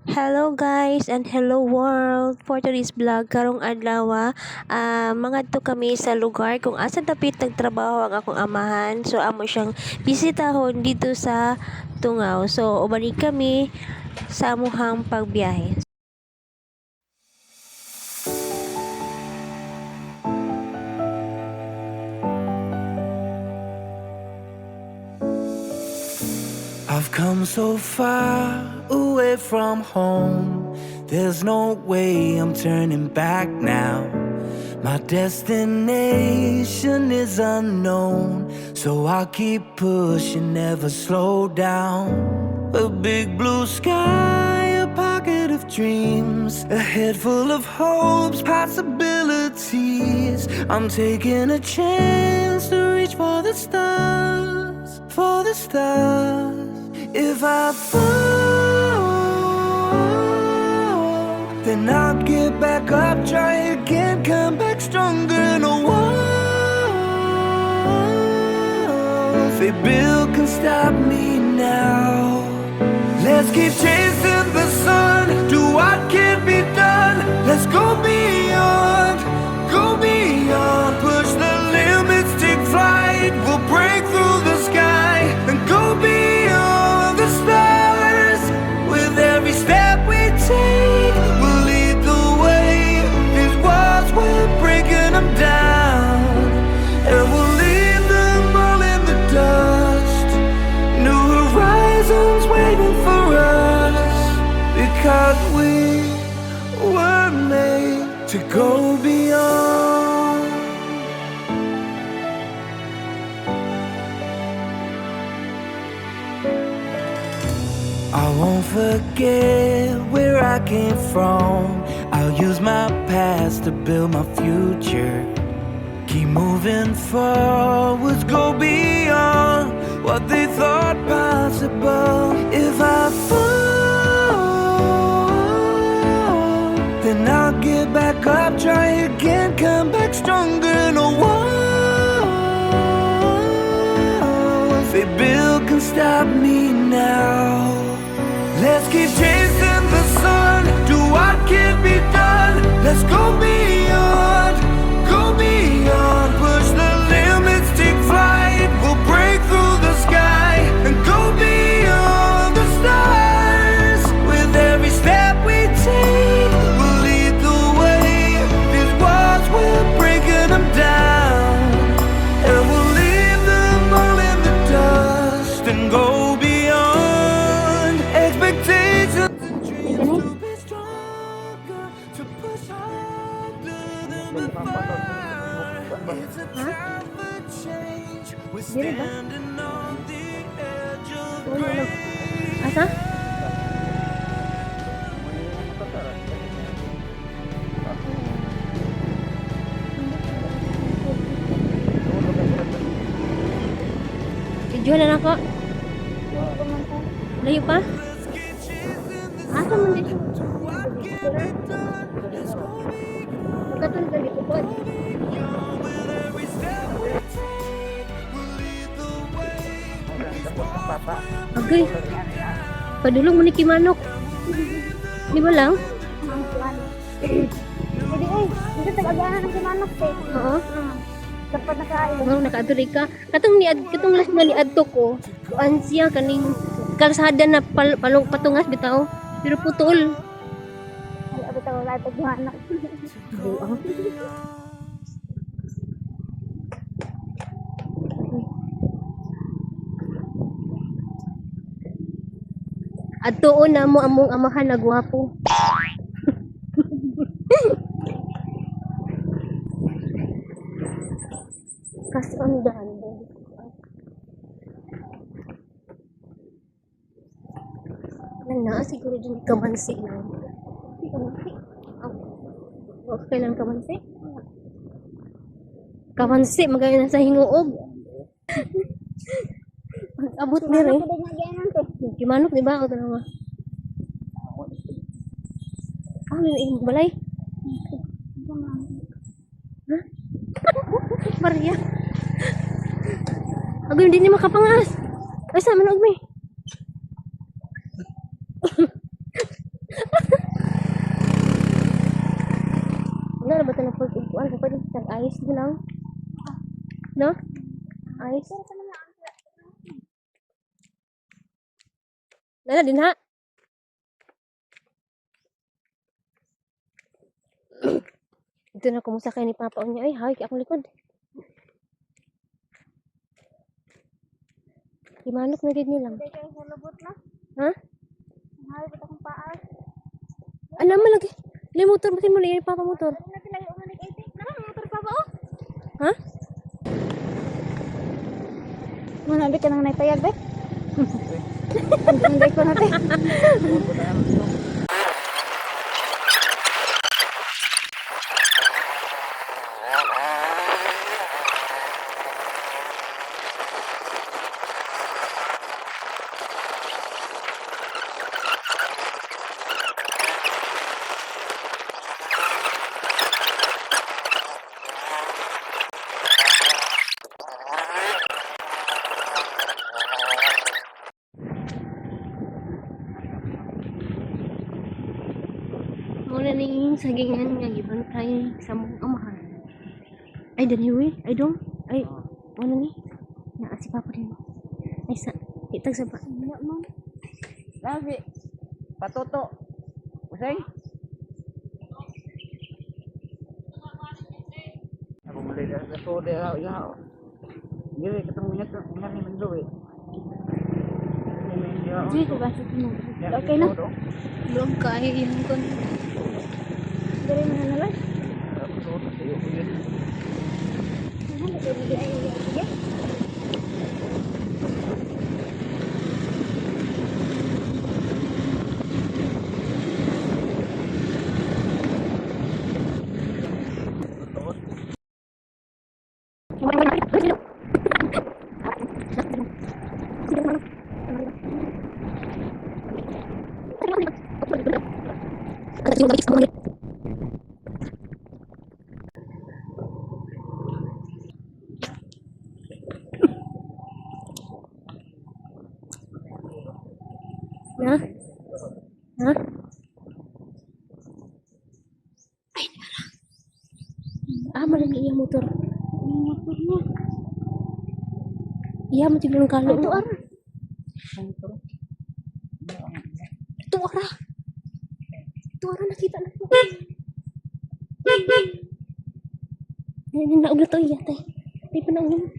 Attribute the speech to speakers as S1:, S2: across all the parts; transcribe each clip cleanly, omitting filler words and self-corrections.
S1: Hello guys and hello world. For today's vlog karong adlaw mangadto kami sa lugar kung asa dapit nagtrabaho ang akong amahan. So amo siyang bisitahon dito sa Tungaw. So ubani kami sa amuhang pagbiyahe.
S2: I've come so far away from home. There's no way I'm turning back now. My destination is unknown, so I'll keep pushing, never slow down. A big blue sky, a pocket of dreams, a head full of hopes, possibilities. I'm taking a chance to reach for the stars, for the stars. If I fall, then I'll get back up, try again, come back stronger. No walls they build can stop me now. Let's keep chasing the sun, do what can be done. Let's go beyond, push the limits, take flight. We'll break through the sky and go beyond the stars. With every step we take, we'll lead the way. These walls, we're breaking them down, and we'll leave them all in the dust. New horizons waiting for us, because we were made to go beyond. I won't forget where I came from. I'll use my past to build my future. Keep moving forwards, go beyond what they thought possible. If I fall, then I'll get back up, try again, come back stronger. No walls they build can stop me now. Let's keep chasing the sun, do what can be done. Let's go beyond, push the limits, take flight. We'll break through the sky and go beyond the stars. With every step we take, we'll lead the way. These walls, we're breaking them down, and we'll leave them all in the dust and go beyond expectations and dreams to be stronger, to push harder than before. It's a time for change. We're standing on the edge of great.
S1: Asa? Videohan na ako. Layo pa? Asa man dito? Magkatulog ka dito po. Agay. Padulong mo ni Kimanok. Di ba lang?
S3: Hindi dito talaga ng simanok eh.
S1: Oo.
S3: Dapat nakain.
S1: Oo, nakaatuloy ka. Katong last na ni Adto ko, kuan siya kaning kalsada na patungas bitaw. Pero putol.
S3: Ay, abot ako lahat ng simanok.
S1: Adtuon na mo among amahan na gwapo. Kasandan. Na siguro din kamansi lang. Kamansi? Okay lang kamansi? Kamansi, magayon na sa hinguog. Abot ni rin.
S3: Hindi nga ganyan to.
S1: Kimanok, di ba? O ito naman. May balay. Ha? Maria. Ako hindi ni makapangas. Ay, sa manog may. lang. No? Ayos. Nala din ha. Ito na kumusakay ni Papa niya. Ay, hawik akong likod. Imanok na din nilang.
S3: Hindi kayo hulubot na.
S1: Ha?
S3: Halibot akong paas.
S1: Alam mo lagi. May motor ba mo ni Papa motor?
S3: Hindi na sila yung umanig 80. Naman, motor pa ba oh?
S1: Ha?
S3: Manabi ka nang naipayag, be? Hindi ko natin.
S1: Muna ning sagingan nga giban kay sa mong amahan. Ay daniwi, ay dong. Ay ano ni? Naa si Papa din. Ay sa kitag sa ba.
S3: Wala, ma'am.
S4: Lagi. Patuto. Usay. Ako mali na to de ya. Dili ketemu nya to ngari mendo we.
S3: Hindi ko ba sa mo? Okay na.
S1: Belum kaya yung kon.
S3: Dari mana nalang?
S4: Patuto sa iyo yun.
S3: Ano ba ito? Sige.
S1: Ha? Ha? Ay, nara. Malam ni iyang motor. Iya mo tignan kalo. Ito ara. Ito ara. Ito ara nakita na ko. Ini nauglat to iya tay. Di pa nauglat.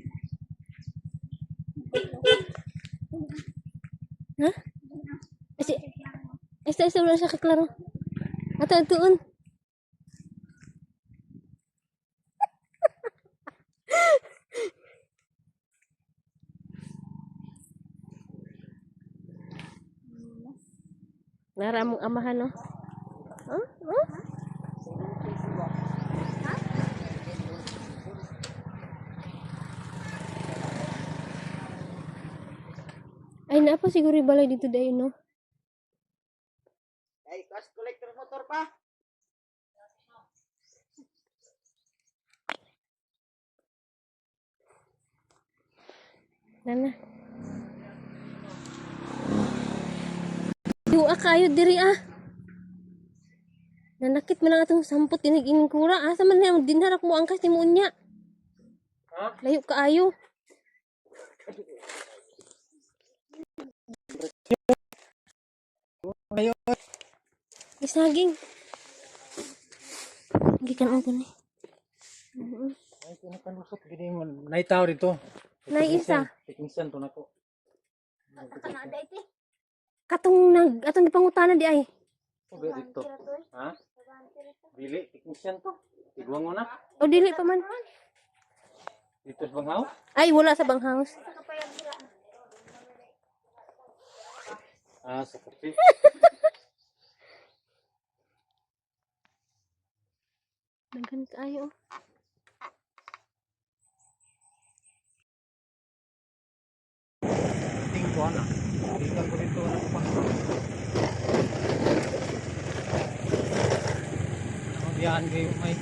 S1: Ha? Esta wala siya kaklaro. Ato tuon. Nara mong amahan no. Huh? Huh? Ay na pa siguro balay dito dayon no.
S4: Ay, cash collector motor pa.
S1: Nana. Duwa kayo diri ah. Nanakit man lang atong sampot inig-ining kura. Asa man na dinharak mo angkas ni mo unya.
S4: Ha?
S1: Layo kaayo.
S4: Ngayon.
S1: Isaging. Gikan ang gani.
S4: Ay, pinakalusot gini mo. Naitaw dito.
S1: Nay isa.
S4: Tikingsan to nako.
S3: Kanada ito.
S1: Atong gipangutana di ay.
S4: Obe dito. Ha? Dili tikingsan to. Tigwang mo na.
S1: O dili pa man.
S4: Dito sa banghaw.
S1: Ay wala sa banghaus.
S4: Ah, sa kape.
S1: Daghan kaayo.
S4: Ting ko na. Tingnan ko dito na pa. Ang biyahan kayo may